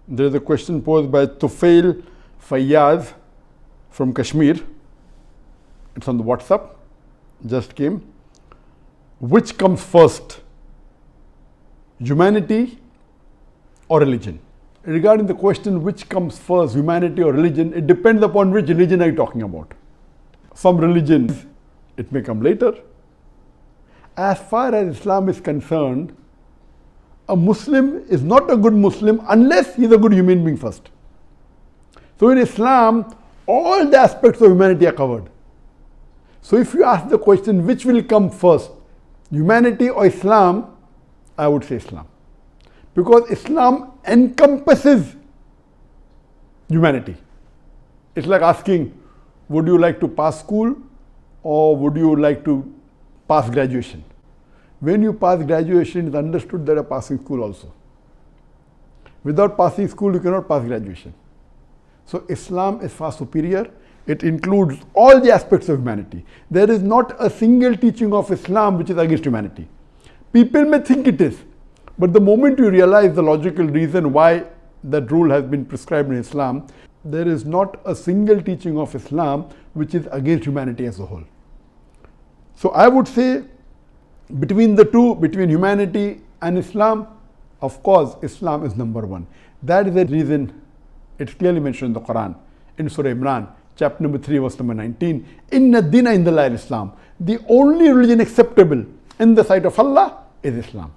There is a question posed by Tufail Fayyaz from Kashmir. It's on the WhatsApp, just came. Which comes first, humanity or religion? Regarding the question which comes first, humanity or religion, it depends upon which religion are you talking about. Some religions, it may come later. As far as Islam is concerned, a Muslim is not a good Muslim unless he is a good human being first. So in Islam, all the aspects of humanity are covered. So if you ask the question which will come first, humanity or Islam, I would say Islam. Because Islam encompasses humanity. It's like asking, would you like to pass school or would you like to pass graduation? When you pass graduation, it's understood that you're passing school also. Without passing school, you cannot pass graduation. So Islam is far superior. It includes all the aspects of humanity. There is not a single teaching of Islam which is against humanity. People may think it is, but the moment you realize the logical reason why that rule has been prescribed in Islam, there is not a single teaching of Islam which is against humanity as a whole. So I would say between the two, between humanity and Islam, of course, Islam is number one. That is the reason it's clearly mentioned in the Quran, in Surah Imran, chapter number 3, verse number 19. Inna dina indallahi Islam. The only religion acceptable in the sight of Allah is Islam.